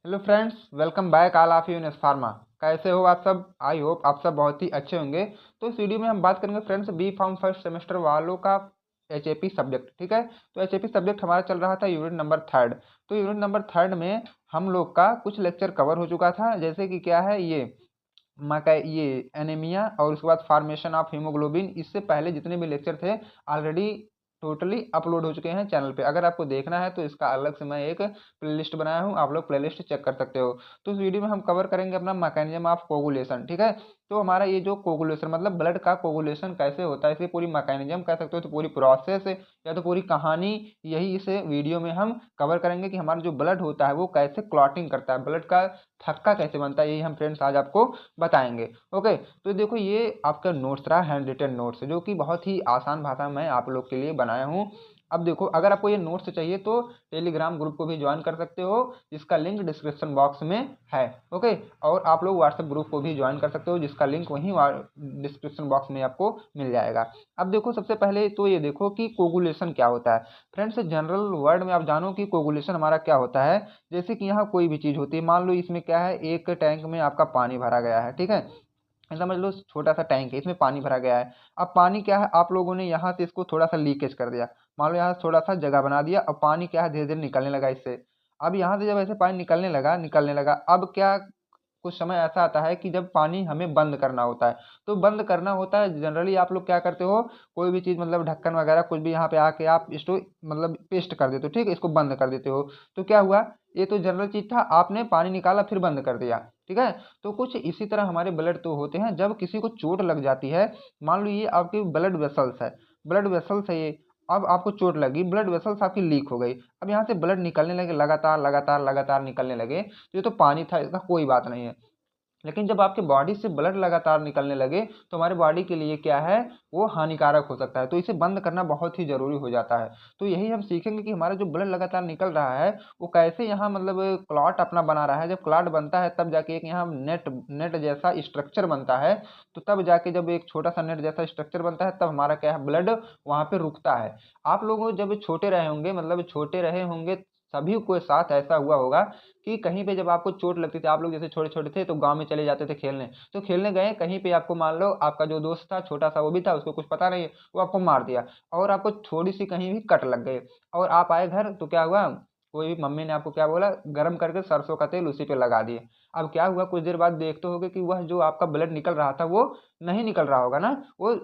Hello friends, welcome back all of you in pharma. कैसे हो आप सब? आई होप आप सब बहुत ही अच्छे होंगे। तो इस वीडियो में हम बात करेंगे friends B pharm first semester वालों का एचएपी सब्जेक्ट। ठीक है, तो एचएपी सब्जेक्ट हमारा चल रहा था यूनिट नंबर थर्ड। तो यूनिट नंबर थर्ड में हम लोग का कुछ लेक्चर कवर हो चुका था, जैसे कि क्या है ये एनीमिया और उसके बाद फॉर्मेशन ऑफ हीमोग्लोबिन। इससे पहले जितने भी लेक्चर थे ऑलरेडी टोटली अपलोड हो चुके हैं चैनल पे। अगर आपको देखना है तो इसका अलग से मैं एक प्लेलिस्ट बनाया हूँ, आप लोग प्लेलिस्ट चेक कर सकते हो। तो इस वीडियो में हम कवर करेंगे अपना मैकेनिज्म ऑफ कोगुलेशन। ठीक है, तो हमारा ये जो कोगुलेशन मतलब ब्लड का कोगुलेशन कैसे होता है, इसे पूरी मैकेनिज्म कह सकते हो, तो पूरी प्रोसेस या तो पूरी कहानी, यही इस वीडियो में हम कवर करेंगे कि हमारा जो ब्लड होता है वो कैसे क्लॉटिंग करता है, ब्लड का थक्का कैसे बनता है, यही हम फ्रेंड्स आज आपको बताएंगे। ओके, तो देखो ये आपका नोट्स रहा, हैंड रिटन नोट्स, जो कि बहुत ही आसान भाषा में आप लोग के लिए बनाया हूँ। अब देखो, अगर आपको ये नोट्स चाहिए तो टेलीग्राम ग्रुप को भी ज्वाइन कर सकते हो, जिसका लिंक डिस्क्रिप्शन बॉक्स में है। ओके, और आप लोग व्हाट्सएप ग्रुप को भी ज्वाइन कर सकते हो, जिसका लिंक वहीं डिस्क्रिप्शन बॉक्स में आपको मिल जाएगा। अब देखो, सबसे पहले तो ये देखो कि कोगुलेशन क्या होता है। फ्रेंड्स, जनरल वर्ड में आप जानो कि कोगुलेशन हमारा क्या होता है। जैसे कि यहाँ कोई भी चीज़ होती है, मान लो इसमें क्या है, एक टैंक में आपका पानी भरा गया है। ठीक है, समझ लो छोटा सा टैंक है, इसमें पानी भरा गया है। अब पानी क्या है, आप लोगों ने यहाँ से इसको थोड़ा सा लीकेज कर दिया, मान लो यहाँ से थोड़ा सा जगह बना दिया। अब पानी क्या है, धीरे धीरे निकलने लगा इससे। अब यहाँ से जब ऐसे पानी निकलने लगा, अब क्या, कुछ समय ऐसा आता है कि जब पानी हमें बंद करना होता है। तो बंद करना होता है, जनरली आप लोग क्या करते हो, कोई भी चीज़ मतलब ढक्कन वगैरह कुछ भी यहाँ पे आके आप इसको मतलब पेस्ट कर देते हो। ठीक है, इसको बंद कर देते हो। तो क्या हुआ, ये तो जनरल चीज़ था, आपने पानी निकाला फिर बंद कर दिया। ठीक है, तो कुछ इसी तरह हमारे ब्लड तो होते हैं, जब किसी को चोट लग जाती है, मान लो ये आपकी ब्लड वेसल्स है, ब्लड वेसल्स है ये। अब आपको चोट लगी, ब्लड वेसल्स आपकी लीक हो गई, अब यहाँ से ब्लड निकलने लगे, लगातार लगातार लगातार निकलने लगे। तो ये तो पानी था, इसका कोई बात नहीं है। लेकिन जब आपके बॉडी से ब्लड लगातार निकलने लगे तो हमारे बॉडी के लिए क्या है, वो हानिकारक हो सकता है। तो इसे बंद करना बहुत ही ज़रूरी हो जाता है। तो यही हम सीखेंगे कि हमारा जो ब्लड लगातार निकल रहा है वो कैसे यहाँ मतलब क्लॉट अपना बना रहा है। जब क्लॉट बनता है तब जाके एक यहाँ नेट नेट जैसा स्ट्रक्चर बनता है। तो तब जाके जब एक छोटा सा नेट जैसा स्ट्रक्चर बनता है तब हमारा क्या है, ब्लड वहाँ पे रुकता है। आप लोग जब छोटे रहे होंगे, मतलब छोटे रहे होंगे, सभी के साथ ऐसा हुआ होगा कि कहीं पे जब आपको चोट लगती थी, आप लोग जैसे छोटे छोटे थे तो गांव में चले जाते थे खेलने। तो खेलने गए कहीं पे, आपको मान लो आपका जो दोस्त था छोटा सा वो भी था, उसको कुछ पता नहीं, वो आपको मार दिया और आपको थोड़ी सी कहीं भी कट लग गई। और आप आए घर तो क्या हुआ, कोई मम्मी ने आपको क्या बोला, गर्म करके सरसों का तेल उसी पे लगा दिए। अब क्या हुआ, कुछ देर बाद देखते होगे कि वह जो आपका ब्लड निकल रहा था वो नहीं निकल रहा होगा ना, वो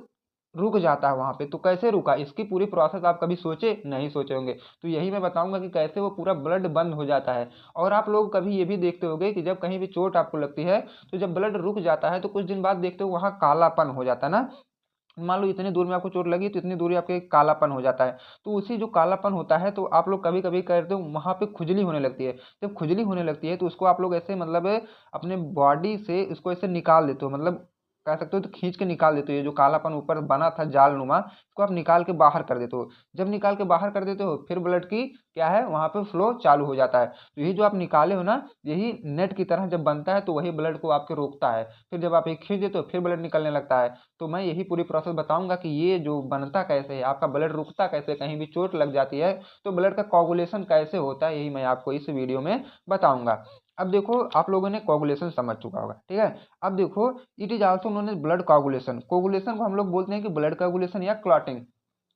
रुक जाता है वहाँ पे। तो कैसे रुका, इसकी पूरी प्रोसेस आप कभी सोचे नहीं सोचे होंगे। तो यही मैं बताऊंगा कि कैसे वो पूरा ब्लड बंद हो जाता है। और आप लोग कभी ये भी देखते होंगे कि जब कहीं भी चोट आपको लगती है तो जब ब्लड रुक जाता है तो कुछ दिन बाद देखते हो वहाँ कालापन हो जाता है ना। मान लो इतनी दूर में आपको चोट लगी तो इतनी दूरी आपके कालापन हो जाता है। तो उसी जो कालापन होता है तो आप लोग कभी कभी करते हो वहाँ पे खुजली होने लगती है। जब खुजली होने लगती है तो उसको आप लोग ऐसे मतलब अपने बॉडी से उसको ऐसे निकाल देते हो, मतलब कह सकते हो तो खींच के निकाल देते हो। ये जो कालापन ऊपर बना था जाल नुमा, इसको आप निकाल के बाहर कर देते हो। जब निकाल के बाहर कर देते हो फिर ब्लड की क्या है, वहाँ पे फ्लो चालू हो जाता है। तो यही जो आप निकाले हो ना, यही नेट की तरह जब बनता है तो वही ब्लड को आपके रोकता है। फिर जब आप एक खींच देते हो फिर ब्लड निकलने लगता है। तो मैं यही पूरी प्रोसेस बताऊंगा कि ये जो बनता कैसे है, आपका ब्लड रुकता कैसे, कहीं भी चोट लग जाती है तो ब्लड का कोगुलेशन कैसे होता है, यही मैं आपको इस वीडियो में बताऊंगा। अब देखो, आप लोगों ने कोगुलेशन समझ चुका होगा। ठीक है, अब देखो, it is also known as blood coagulation. Coagulation को हम लोग बोलते हैं कि ब्लड कोगुलेशन या क्लॉटिंग।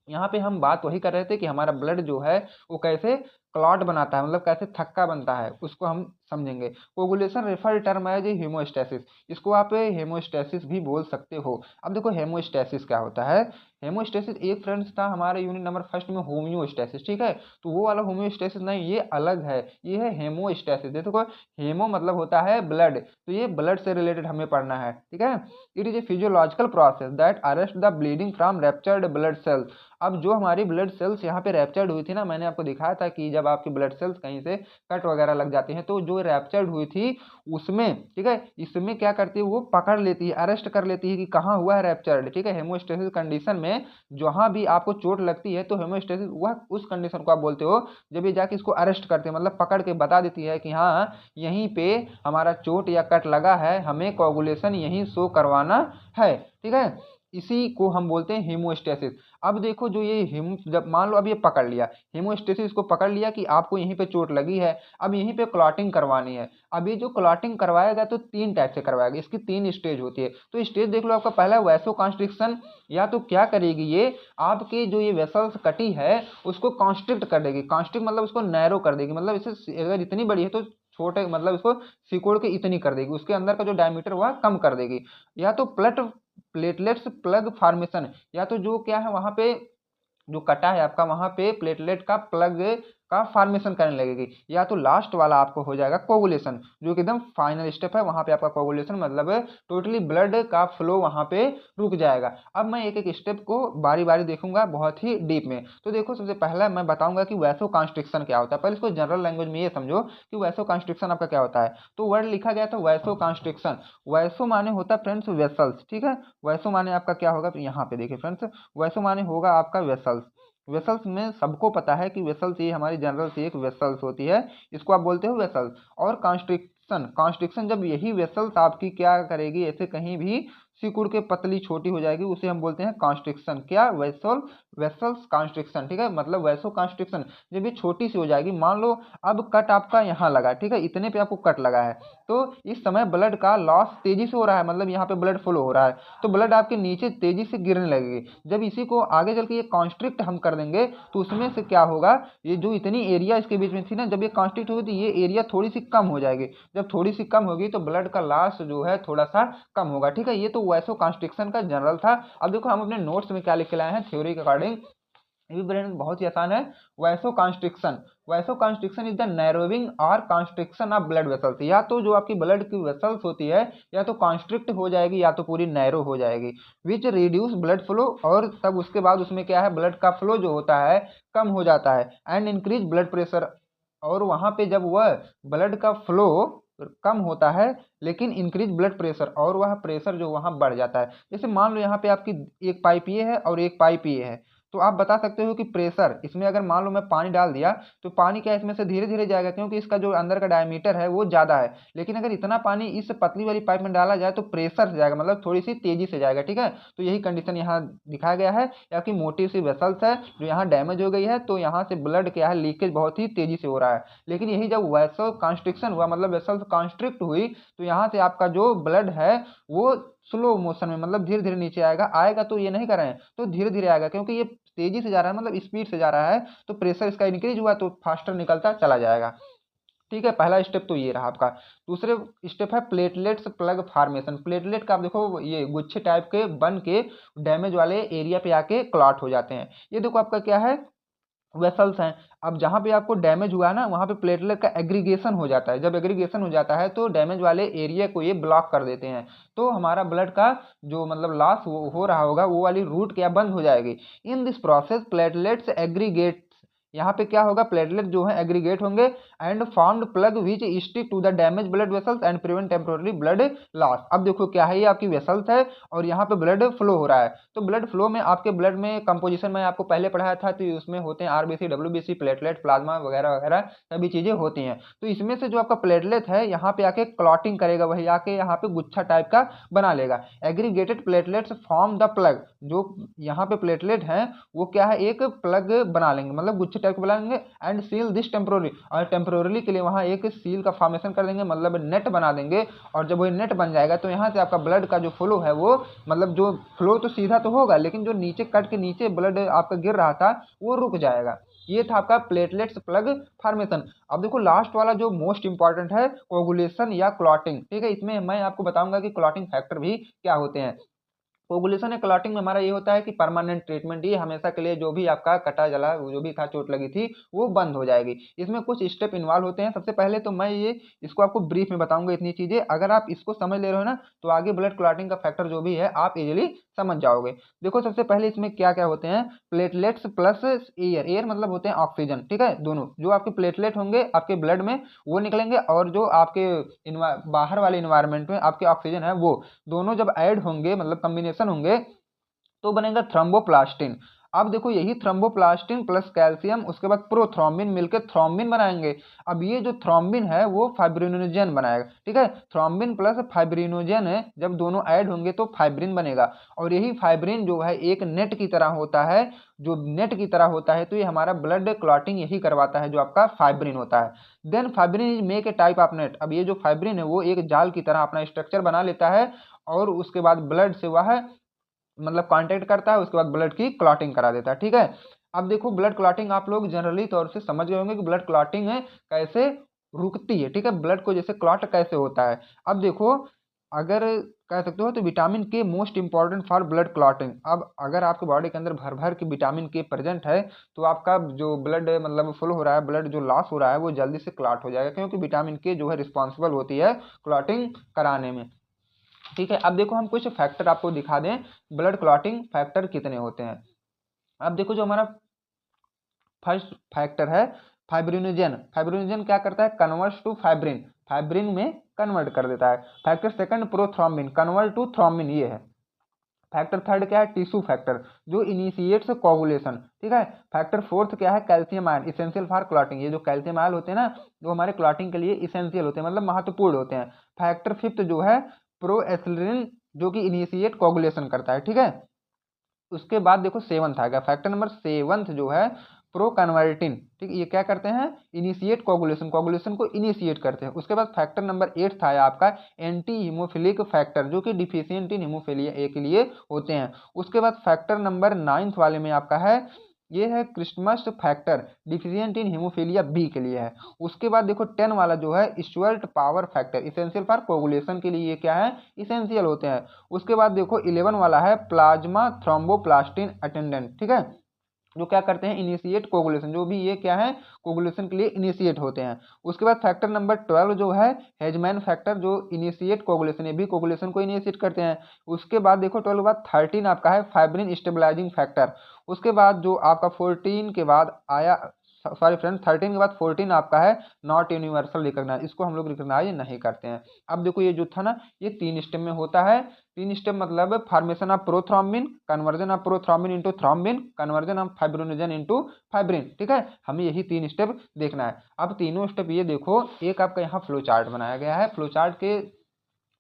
यहाँ पे हम बात वही कर रहे थे कि हमारा ब्लड जो है वो कैसे क्लॉट बनाता है, मतलब कैसे थक्का बनता है, उसको हम समझेंगे। कोगुलेशन रेफर टर्म है जी हेमोस्टेसिस, इसको आप हेमोस्टेसिस भी बोल सकते हो। अब देखो हेमोस्टेसिस क्या होता है। हेमोस्टेसिस एक फ्रेंड्स था हमारे यूनिट नंबर फर्स्ट में होम्योस्टेसिस। ठीक है, तो वो वाला होम्योस्टेसिस नहीं, ये अलग है, ये है हेमोस्टेसिस। देखो, हेमो मतलब होता है ब्लड, तो ये ब्लड से रिलेटेड हमें पढ़ना है। ठीक है, it is a physiological process that arrest the bleeding from raptured blood cells. अब जो हमारी ब्लड सेल्स यहाँ पे रैप्चर्ड हुई थी ना, मैंने आपको दिखाया था कि जब आपकी ब्लड सेल्स कहीं से कट वगैरह लग जाती हैं तो जो रैप्चर्ड हुई थी उसमें, ठीक है, इसमें क्या करती है, वो पकड़ लेती है, अरेस्ट कर लेती है कि कहाँ हुआ है रैप्चर्ड। ठीक है, हेमोस्टेसिस कंडीशन में जहाँ भी आपको चोट लगती है तो हेमोस्टेसिस वह उस कंडीशन को आप बोलते हो जब ये जाके इसको अरेस्ट करते हैं, मतलब पकड़ के बता देती है कि हाँ यहीं पे हमारा चोट या कट लगा है, हमें कोगुलेशन यहीं शो करवाना है। ठीक है, इसी को हम बोलते हैं हीमोस्टेसिस। अब देखो जो ये जब मान लो अब ये पकड़ लिया, हीमोस्टेसिस को पकड़ लिया कि आपको यहीं पे चोट लगी है, अब यहीं पे क्लॉटिंग करवानी है। अब ये जो क्लॉटिंग करवाएगा तो 3 टाइप से करवाएगा, इसकी 3 स्टेज होती है। तो स्टेज देख लो, आपका पहला वैसोकंस्ट्रिक्शन, या तो क्या करेगी ये, आपकी जो ये वेसल्स कटी है उसको कॉन्स्ट्रिक्ट कर देगी। कॉन्स्ट्रिक्ट मतलब उसको नैरो कर देगी, मतलब इसे अगर इतनी बड़ी है तो छोटे मतलब इसको सिकोड़ के इतनी कर देगी, उसके अंदर का जो डायमीटर वह कम कर देगी। या तो प्लेटलेट्स प्लग फॉर्मेशन, या तो जो क्या है वहां पे जो कटा है आपका वहां पे प्लेटलेट का प्लग का फॉर्मेशन करने लगेगी। या तो लास्ट वाला आपको हो जाएगा कोगुलेशन, जो कि एकदम फाइनल स्टेप है, वहां पे आपका कोगुलेशन मतलब टोटली ब्लड का फ्लो वहां पे रुक जाएगा। अब मैं एक एक स्टेप को बारी बारी देखूंगा बहुत ही डीप में। तो देखो सबसे पहला मैं बताऊंगा कि वैसोकंस्ट्रिक्शन क्या होता है। पहले इसको जनरल लैंग्वेज में ये समझो कि वैसोकंस्ट्रिक्शन आपका क्या होता है। तो वर्ड लिखा गया था वैसोकंस्ट्रिक्शन। वैसो माने होता है फ्रेंड्स वेसल्स, ठीक है। वैसो माने आपका क्या होगा, यहाँ पे देखिए फ्रेंड्स, वैसो माने होगा आपका वेसल्स। वेसल्स में सबको पता है कि वेसल्स ये हमारी जनरल से एक वेसल्स होती है, इसको आप बोलते हो वेसल्स। और कॉन्स्ट्रिक्शन, कॉन्स्ट्रिक्शन जब यही वेसल्स आपकी क्या करेगी, ऐसे कहीं भी सिकुड़ के पतली छोटी हो जाएगी, उसे हम बोलते हैं कॉन्स्ट्रिक्शन। क्या, वेसल्स कॉन्स्ट्रिक्शन, ठीक है। मतलब वैसो कॉन्स्ट्रिक्शन जब ये छोटी सी हो जाएगी, मान लो अब कट आपका यहाँ लगा, ठीक है, इतने पे आपको कट लगा है, तो इस समय ब्लड का लॉस तेजी से हो रहा है, मतलब यहाँ पे ब्लड फ्लो हो रहा है, तो ब्लड आपके नीचे तेजी से गिरने लगेगी। जब इसी को आगे चल के ये कॉन्स्ट्रिक्ट हम कर देंगे तो उसमें से क्या होगा, ये जो इतनी एरिया इसके बीच में थी ना, जब ये कॉन्स्ट्रिक्ट होगी तो ये एरिया थोड़ी सी कम हो जाएगी। जब थोड़ी सी कम होगी तो ब्लड का लॉस जो है थोड़ा सा कम होगा, ठीक है। ये तो वैसो कॉन्स्ट्रिक्शन का जनरल था। अब देखो हम अपने नोट्स में क्या लिख के लाए हैं थ्योरी के अकॉर्डिंग, ये भी ब्रेन बहुत ही आसान है। वैसो कॉन्स्ट्रिक्शन इज द नैरोविंग और कॉन्स्ट्रिक्शन ऑफ ब्लड वेसल्स। या तो जो आपकी ब्लड की वेसल्स होती है या तो कॉन्स्ट्रिक्ट हो जाएगी या तो पूरी नैरो हो जाएगी, विच रिड्यूस ब्लड फ्लो। और तब उसके बाद उसमें क्या है, ब्लड का फ्लो जो होता है कम हो जाता है, एंड इंक्रीज ब्लड प्रेशर। और वहां पे जब वह ब्लड का फ्लो कम होता है लेकिन इंक्रीज ब्लड प्रेशर, और वह प्रेशर जो वहां बढ़ जाता है। जैसे मान लो यहाँ पे आपकी एक पाइप ये है और एक पाइप ये है, तो आप बता सकते हो कि प्रेशर इसमें अगर मान लो मैं पानी डाल दिया तो पानी क्या इसमें से धीरे धीरे जाएगा, क्योंकि इसका जो अंदर का डायमीटर है वो ज्यादा है। लेकिन अगर इतना पानी इस पतली वाली पाइप में डाला जाए तो प्रेशर से जाएगा, मतलब थोड़ी सी तेजी से जाएगा, ठीक है। तो यही कंडीशन यहाँ दिखाया गया है। या कि मोटी सी वेसल्स है जो यहाँ डैमेज हो गई है, तो यहाँ से ब्लड क्या है लीकेज बहुत ही तेजी से हो रहा है। लेकिन यही जब वैसो कॉन्स्ट्रिक्शन हुआ, मतलब वेसल्स कॉन्स्ट्रिक्ट हुई, तो यहाँ से आपका जो ब्लड है वो स्लो मोशन में, मतलब धीरे धीरे नीचे आएगा तो ये नहीं कर रहे हैं, तो धीरे धीरे आएगा, क्योंकि ये तेजी से जा रहा है, मतलब स्पीड से जा रहा है, तो प्रेशर इसका इंक्रीज हुआ तो फास्टर निकलता चला जाएगा, ठीक है। पहला स्टेप तो ये रहा आपका। दूसरे स्टेप है प्लेटलेट्स प्लग फॉर्मेशन। प्लेटलेट का आप देखो ये गुच्छे टाइप के बन के डैमेज वाले एरिया पे आके क्लॉट हो जाते हैं। ये देखो आपका क्या है, वेसल्स हैं। अब जहां पे आपको डैमेज हुआ है ना, वहां पे प्लेटलेट का एग्रीगेशन हो जाता है। जब एग्रीगेशन हो जाता है तो डैमेज वाले एरिया को ये ब्लॉक कर देते हैं, तो हमारा ब्लड का जो मतलब लॉस हो रहा होगा वो वाली रूट क्या बंद हो जाएगी। In this process platelets aggregate, यहाँ पे क्या होगा, प्लेटलेट जो है एग्रीगेट होंगे and formed plug which stick to the damage blood vessels and prevent temporary blood loss. अब देखो क्या है, ये आपकी वेसल्स है और यहाँ पे ब्लड फ्लो हो रहा है। तो ब्लड फ्लो में आपके ब्लड में कंपोजिशन में आपको पहले पढ़ाया था, तो उसमें होते हैं आरबीसी, डब्ल्यूबीसी, प्लेटलेट, प्लाज्मा वगैरह वगैरह सभी चीजें होती हैं। तो इसमें से जो आपका प्लेटलेट है यहाँ पे आके क्लॉटिंग करेगा, वही आके यहाँ पे गुच्छा टाइप का बना लेगा। Aggregated platelets form the plug, जो यहाँ पे प्लेटलेट है वो क्या है, एक प्लग बना लेंगे, मतलब गुच्छे टाइप को बनाएंगे। एंड सील दिस टेम्पोररी, और टेम्पोररी के लिए वहां एक सील का फॉर्मेशन कर देंगे, मतलब नेट बना देंगे। और जब वो नेट बन जाएगा तो यहाँ से आपका ब्लड का जो फ्लो है वो, मतलब जो फ्लो तो सीधा तो होगा लेकिन जो नीचे कट के नीचे ब्लड आपका गिर रहा था वो रुक जाएगा। ये था आपका प्लेटलेट्स प्लग फॉर्मेशन। अब देखो लास्ट वाला जो मोस्ट इंपॉर्टेंट है, कोगुलेशन या क्लॉटिंग, ठीक है। इसमें मैं आपको बताऊंगा कि क्लॉटिंग फैक्टर भी क्या होते हैं। कोगुलेशन या क्लॉटिंग में हमारा ये होता है कि परमानेंट ट्रीटमेंट, ये हमेशा के लिए जो भी आपका कटा जला जो भी था चोट लगी थी वो बंद हो जाएगी। इसमें कुछ स्टेप इन्वॉल्व होते हैं। सबसे पहले तो मैं ये इसको आपको ब्रीफ में बताऊंगा इतनी चीजें, अगर आप इसको समझ ले रहे हो ना तो आगे ब्लड क्लॉटिंग का फैक्टर जो भी है आप इजिली समझ जाओगे। देखो सबसे पहले इसमें क्या क्या होते हैं, प्लेटलेट्स प्लस एयर, एयर मतलब होते हैं ऑक्सीजन, ठीक है। दोनों जो आपके प्लेटलेट होंगे आपके ब्लड में वो निकलेंगे, और जो आपके बाहर वाले इन्वायरमेंट में आपके ऑक्सीजन है वो दोनों जब ऐड होंगे, मतलब कॉम्बिनेशन होंगे, तो बनेगा थ्रोम्बोप्लास्टिन। अब देखो यही थ्रोम्बोप्लास्टिन प्लस कैल्शियम उसके बाद प्रोथ्रोम्बिन मिलकर थ्रोम्बिन बनाएंगे। अब ये जो थ्रोम्बिन है वो फाइब्रिनोजेन बनाएगा, ठीक है। थ्रोम्बिन प्लस फाइब्रिनोजेन है, जब दोनों ऐड होंगे तो फाइब्रिन बनेगा। और यही फाइब्रिन जो है एक नेट की तरह होता है, जो नेट की तरह होता है, तो ये हमारा ब्लड क्लॉटिंग यही करवाता है जो आपका फाइब्रिन होता है। Then fibrin is make a type of net. अब ये जो फाइब्रिन है वो एक जाल की तरह अपना स्ट्रक्चर बना लेता है और उसके बाद ब्लड से वह मतलब कांटेक्ट करता है, उसके बाद ब्लड की क्लॉटिंग करा देता है, ठीक है। अब देखो ब्लड क्लॉटिंग आप लोग जनरली तौर से समझ गए होंगे कि ब्लड क्लॉटिंग है कैसे रुकती है, ठीक है, ब्लड को जैसे क्लॉट कैसे होता है। अब देखो अगर कह सकते हो तो विटामिन के most important for blood clotting. अब अगर आपके बॉडी के अंदर भर भर के विटामिन के प्रेजेंट है तो आपका जो ब्लड मतलब फुल हो रहा है, ब्लड जो लॉस हो रहा है वो जल्दी से क्लॉट हो जाएगा, क्योंकि विटामिन के जो है रिस्पॉन्सिबल होती है क्लॉटिंग कराने में, ठीक है। अब देखो हम कुछ फैक्टर आपको दिखा दें, ब्लड क्लॉटिंग फैक्टर कितने होते हैं। अब देखो जो हमारा फर्स्ट फैक्टर है फाइब्रिनोजेन। फाइब्रिनोजेन क्या करता है, कन्वर्ट्स टू फाइब्रिन, फाइब्रिन में कन्वर्ट कर देता है। Factor second prothrombin, convert to thrombin, ये है। फैक्टर थर्ड क्या है, टिश्यू फैक्टर, जो इनिशिएट्स कोगुलेशन, ठीक है। फैक्टर फोर्थ क्या है, calcium ion, essential for clotting. ये जो कैल्शियम आयन होते हैं ना, जो हमारे क्लॉटिंग के लिए इसेंशियल होते हैं, मतलब महत्वपूर्ण होते हैं। फैक्टर फिफ्थ जो है प्रोएसिलिन, जो कि इनिशिएट कोगुलेशन करता है, ठीक है। उसके बाद देखो सेवंथ आ गया, फैक्टर नंबर सेवंथ जो है प्रो कन्वर्टिन, ठीक है, ये क्या करते हैं, इनिशिएट कोगुलेशन, कोगुलेशन को इनिशिएट करते हैं। उसके बाद फैक्टर नंबर 8 आया आपका एंटी हीमोफिलिक फैक्टर, जो कि डिफिशियंट इन हीमोफिलिया ए के लिए होते हैं। उसके बाद फैक्टर नंबर 9 वाले में आपका है, ये है Christmas factor, deficient in haemophilia B के लिए है। उसके बाद देखो 10 वाला जो है Stuart power factor, essential for coagulation के लिए ये क्या है, इसेंशियल होते हैं। उसके बाद देखो 11 वाला है प्लाज्मा थ्रोम्बोप्लास्टिन अटेंडेंट, ठीक है, जो क्या करते हैं, इनिशिएट कोगुलेशन, जो भी ये क्या है, कोगुलेशन के लिए इनिशिएट होते हैं। उसके बाद फैक्टर नंबर 12 जो है हेजमैन फैक्टर, जो इनिशिएट कोगुलेशन, ये भी कोगुलेशन को इनिशिएट करते हैं। उसके बाद देखो 12 के बाद 13 आपका है फाइब्रिन स्टेबलाइजिंग फैक्टर। उसके बाद जो आपका 14 के बाद आया, सॉरी फ्रेंड, 13 के बाद 14 आपका है नॉट यूनिवर्सल रिकॉग्नाइज, इसको हम लोग रिकॉग्नाइज नहीं करते हैं। अब देखो ये जो था ना, ये 3 स्टेप में होता है। 3 स्टेप मतलब formation of prothrombin, conversion of prothrombin into thrombin, conversion of fibrinogen into fibrin, ठीक है। हमें यही 3 स्टेप देखना है। अब तीनों स्टेप ये देखो, एक आपका यहाँ फ्लो चार्ट बनाया गया है, फ्लो चार्ट के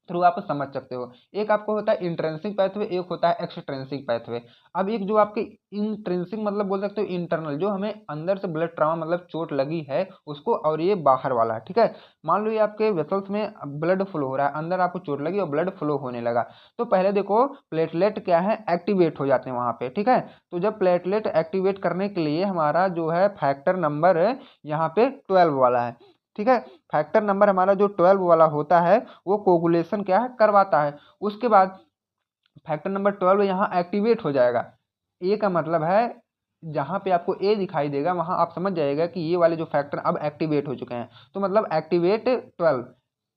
थ्रू आप समझ सकते हो। एक आपको होता है इंट्रिंसिक पाथवे, एक होता है एक्सट्रिंसिक पाथवे। अब एक जो आपके इंट्रिंसिक मतलब बोल सकते हो इंटरनल, जो हमें अंदर से ब्लड ट्रामा मतलब चोट लगी है उसको, और ये बाहर वाला है, ठीक है। मान लो ये आपके वेसल्स में ब्लड फ्लो हो रहा है, अंदर आपको चोट लगी और ब्लड फ्लो होने लगा, तो पहले देखो प्लेटलेट क्या है, एक्टिवेट हो जाते हैं वहां पे, ठीक है। तो जब प्लेटलेट एक्टिवेट करने के लिए हमारा जो है फैक्टर नंबर यहाँ पे 12 वाला है, ठीक है। फैक्टर नंबर हमारा जो 12 वाला होता है वो कोगुलेशन क्या है, करवाता है। उसके बाद फैक्टर नंबर 12 यहाँ एक्टिवेट हो जाएगा। ए का मतलब है जहाँ पे आपको ए दिखाई देगा वहाँ आप समझ जाएगा कि ये वाले जो फैक्टर अब एक्टिवेट हो चुके हैं, तो मतलब एक्टिवेट 12,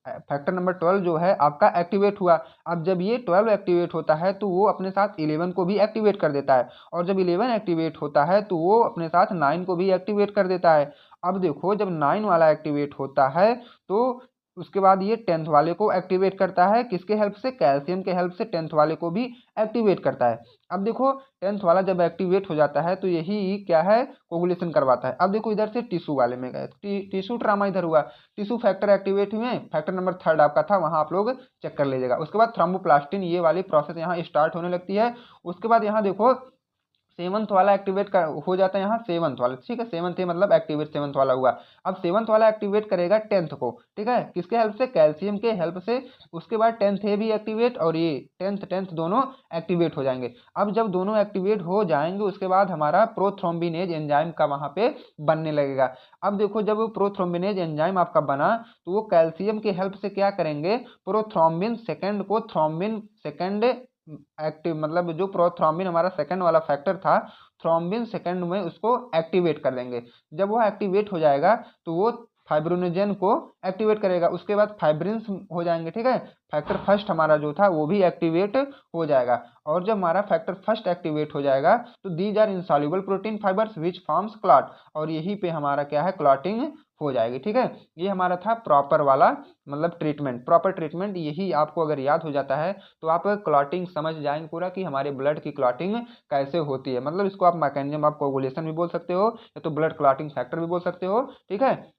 फैक्टर नंबर 12 जो है आपका एक्टिवेट हुआ। अब जब ये 12 एक्टिवेट होता है तो वो अपने साथ 11 को भी एक्टिवेट कर देता है, और जब 11 एक्टिवेट होता है तो वो अपने साथ 9 को भी एक्टिवेट कर देता है। अब देखो जब 9 वाला एक्टिवेट होता है तो उसके बाद ये 10th वाले को एक्टिवेट करता है, किसके हेल्प से, कैल्शियम के हेल्प से 10th वाले को भी एक्टिवेट करता है। अब देखो 10th वाला जब एक्टिवेट हो जाता है तो यही क्या है, कोगुलेशन करवाता है। अब देखो इधर से टिश्यू वाले में गए, टिश्यू ट्रामा इधर हुआ, टिश्यू फैक्टर एक्टिवेट हुए, फैक्टर नंबर 3 आपका था, वहां आप लोग चेक कर लीजिएगा। उसके बाद थ्रोम्बोप्लास्टिन, ये वाली प्रोसेस यहाँ स्टार्ट होने लगती है। उसके बाद यहाँ देखो 7th वाला एक्टिवेट हो जाता है, यहाँ 7th वाला, ठीक है, 7th मतलब एक्टिवेट 7th वाला हुआ। अब 7th वाला एक्टिवेट करेगा 10th को, ठीक है, किसके हेल्प से, कैल्शियम के हेल्प से। उसके बाद 10th ए भी एक्टिवेट और ये 10th दोनों एक्टिवेट हो जाएंगे। अब जब दोनों एक्टिवेट हो जाएंगे उसके बाद हमारा प्रोथ्रोम्बिनेज एंजाइम का वहां पे बनने लगेगा। अब देखो जब प्रोथ्रोम्बिनेज एंजाइम आपका बना तो वो कैल्शियम के हेल्प से क्या करेंगे, प्रोथ्रोम्बिन सेकेंड को थ्रोम्बिन सेकेंड एक्टिव, मतलब जो प्रोथ्रोम्बिन हमारा सेकंड वाला फैक्टर था, थ्रोम्बिन सेकंड में उसको एक्टिवेट कर देंगे। जब वो एक्टिवेट हो जाएगा तो वो फाइब्रिनोजेन को एक्टिवेट करेगा, उसके बाद फाइब्रिन्स हो जाएंगे, ठीक है। फैक्टर फर्स्ट हमारा जो था वो भी एक्टिवेट हो जाएगा, और जब हमारा फैक्टर फर्स्ट एक्टिवेट हो जाएगा तो these are insoluble protein fibres which forms clot, और यही पे हमारा क्या है, क्लॉटिंग हो जाएगी। ठीक है, ये हमारा था प्रॉपर वाला मतलब ट्रीटमेंट, प्रॉपर ट्रीटमेंट। यही आपको अगर याद हो जाता है तो आप क्लॉटिंग समझ जाएंगे पूरा कि हमारे ब्लड की क्लॉटिंग कैसे होती है। मतलब इसको आप मैकेनिज्म ऑफ कोगुलेशन भी बोल सकते हो या तो ब्लड क्लॉटिंग फैक्टर भी बोल सकते हो। ठीक है,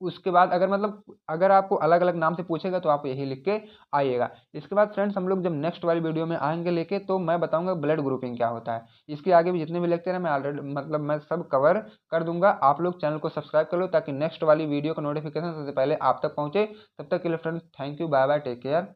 उसके बाद अगर मतलब अगर आपको अलग अलग नाम से पूछेगा तो आप यही लिख के आइएगा। इसके बाद फ्रेंड्स हम लोग जब नेक्स्ट वाली वीडियो में आएंगे लेके, तो मैं बताऊंगा ब्लड ग्रुपिंग क्या होता है। इसके आगे भी जितने भी लेक्चर हैं मैं ऑलरेडी मतलब मैं सब कवर कर दूंगा। आप लोग चैनल को सब्सक्राइब कर लो ताकि नेक्स्ट वाली वीडियो का नोटिफिकेशन सबसे पहले आप तक पहुंचे। तब तक के लिए friends thank you, bye bye, take care.